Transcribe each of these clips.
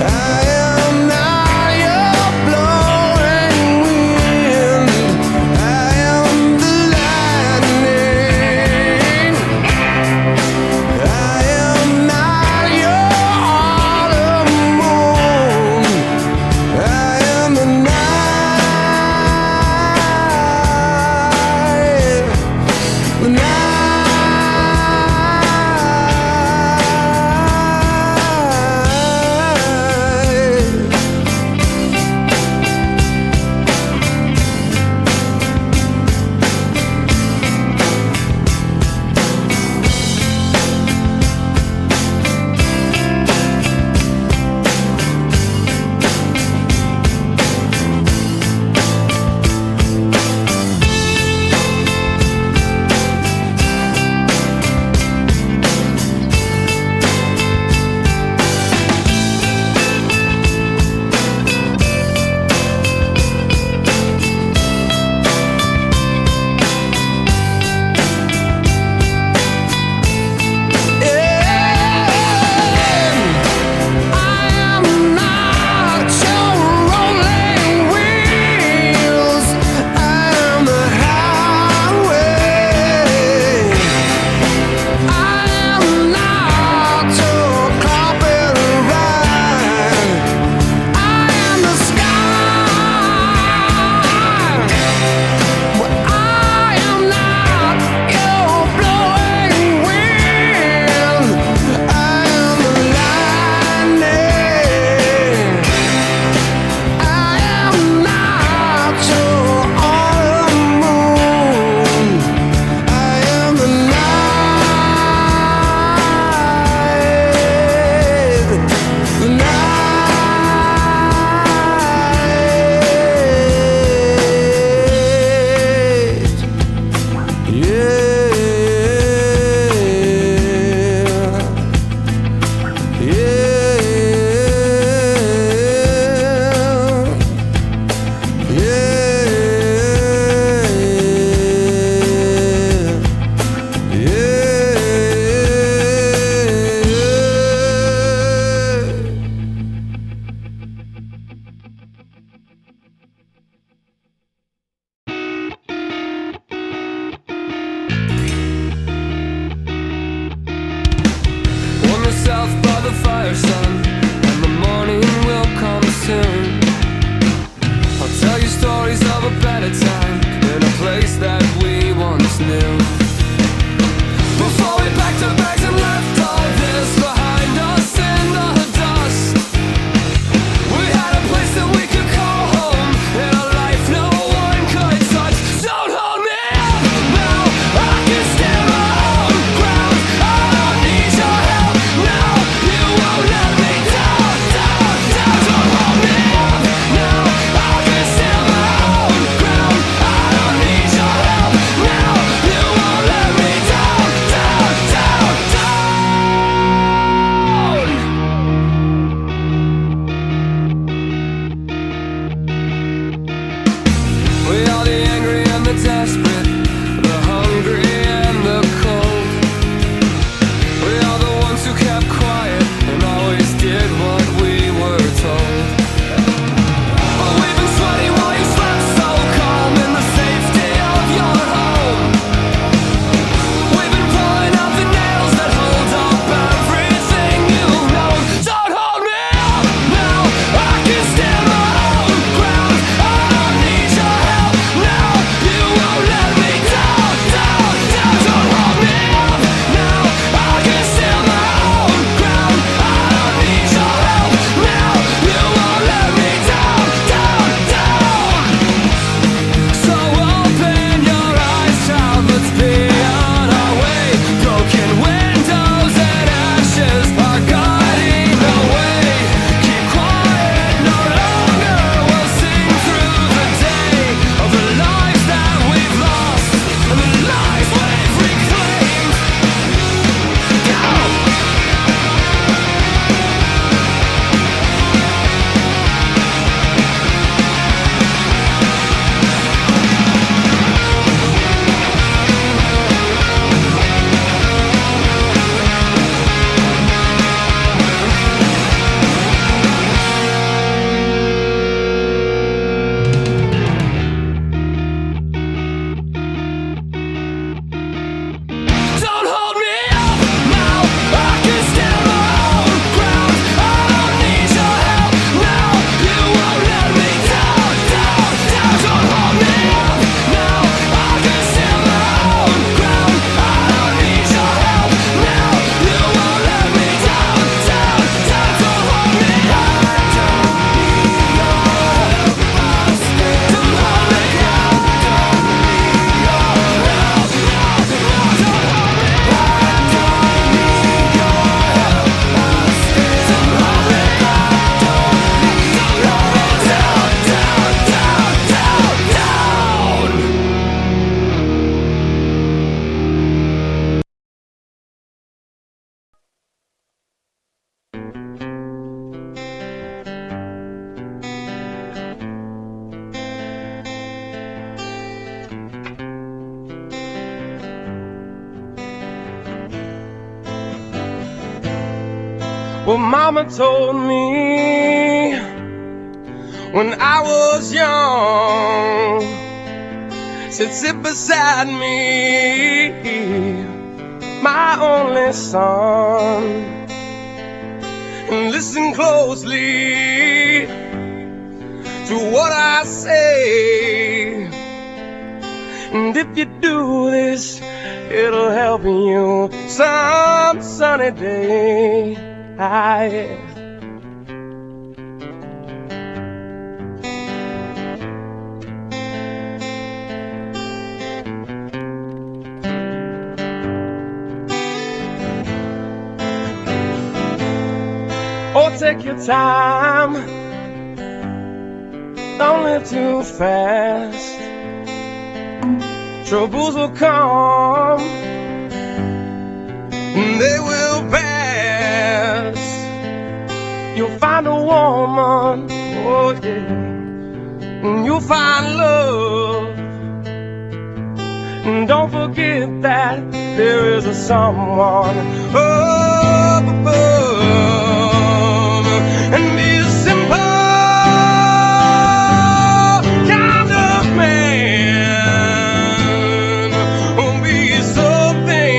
am not your blowing wind. I am the lightning. I am not your autumn moon. I am the night. The night. Well, Mama told me when I was young, said sit beside me, my only son, and listen closely to what I say. And if you do this, it'll help you some sunny day. Oh, take your time, don't live too fast. Troubles will come, and they will pass. You'll find a woman, oh yeah, and you'll find love. And don't forget that there is a someone up above, and be a simple kind of man. Won't be something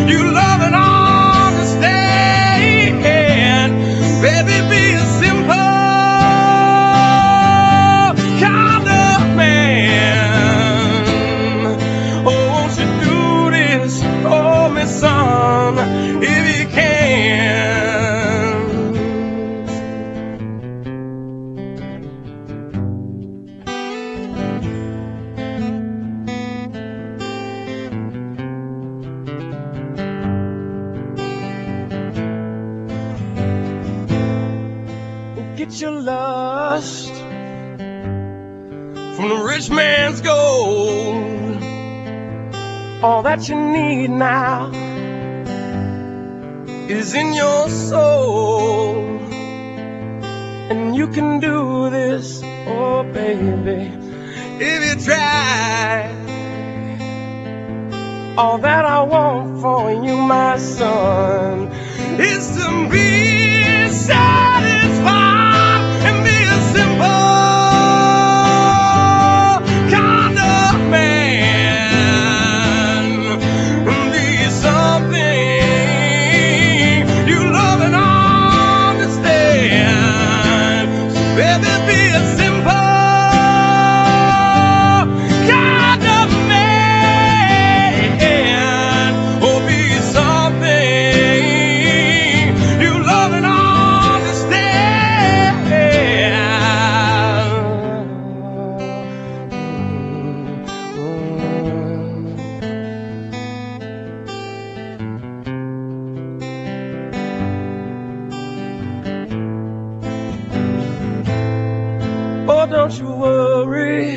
you love and understand. Baby, be a simple kind of man. Oh, won't you do this for me, son, if you can? Get your lust from the rich man's gold. All that you need now is in your soul, and you can do this, oh baby, if you try. All that I want for you, my son, is to be satisfied and be a simple kind of man, and be something you love and understand. So baby, be a simple kind of man, or be something you love and oh, don't you worry,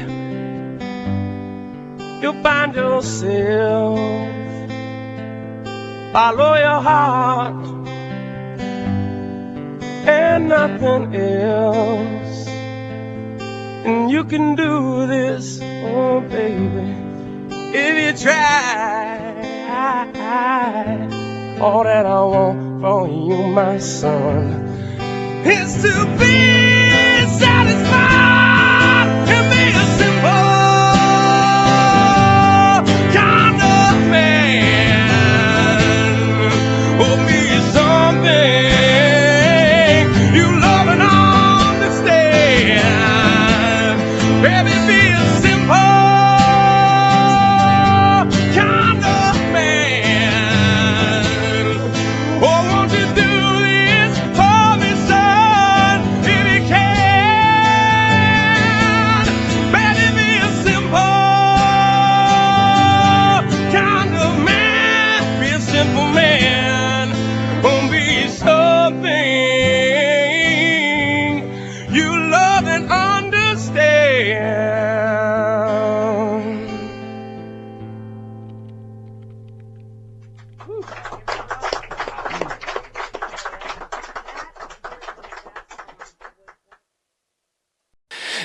you'll find yourself. Follow your heart and nothing else, and you can do this, oh baby, if you try. All that I want for you, my son, is to be satisfied and be a simple kind of man. Oh, be something you love and understand. Baby, be a simple kind of man. Oh, won't you do this for me, son, if you can? Baby, be a simple kind of man. Be a simple man. Oh, be something you love and understand.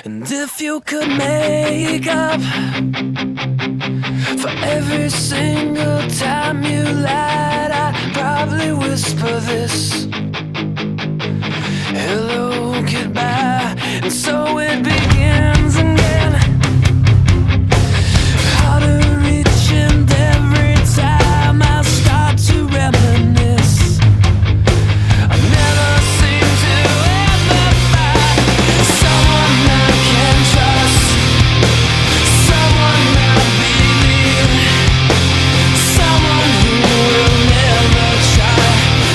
And if you could make up for every single time you lied, I'd probably probably whisper this: hello, goodbye. And so it begins again. How to reach, and every time I start to reminisce, I never seem to ever find someone I can trust, someone I believe, someone who will never try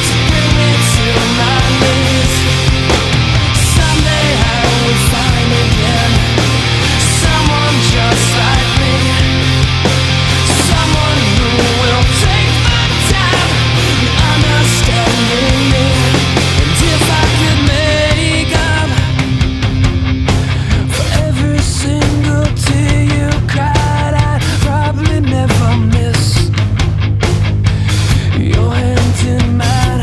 to bring me to my knees. Someday I will find again someone just like me, someone who will take the time understanding me. And if I could make up for every single tear you cried, I'd probably never miss your hand in mine.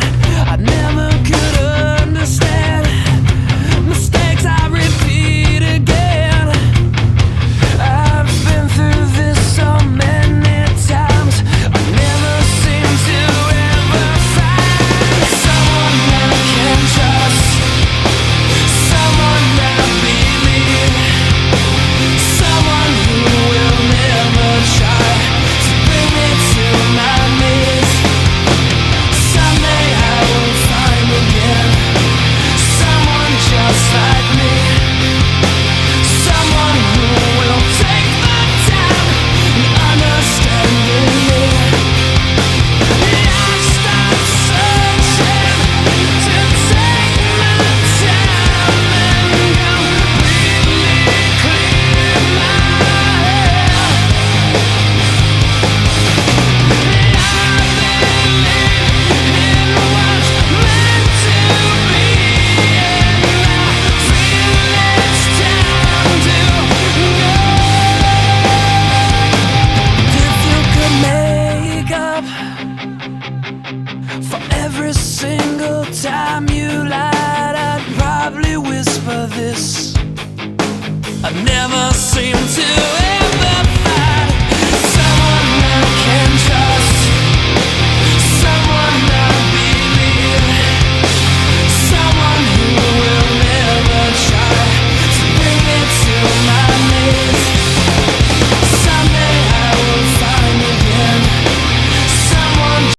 I never could understand mistakes I repeat again. I've been through this so many times. I never seem to ever find someone I can trust, someone I believe, someone who will never try to bring me to my knees. Someday I will find again someone just like me, someone who will take the time understanding me. I start searching to take my time and completely clear my head. I believe in what's meant to be, and I feel it's time to go. If you could make up for every single time you lied, I'd probably whisper this: I never seem to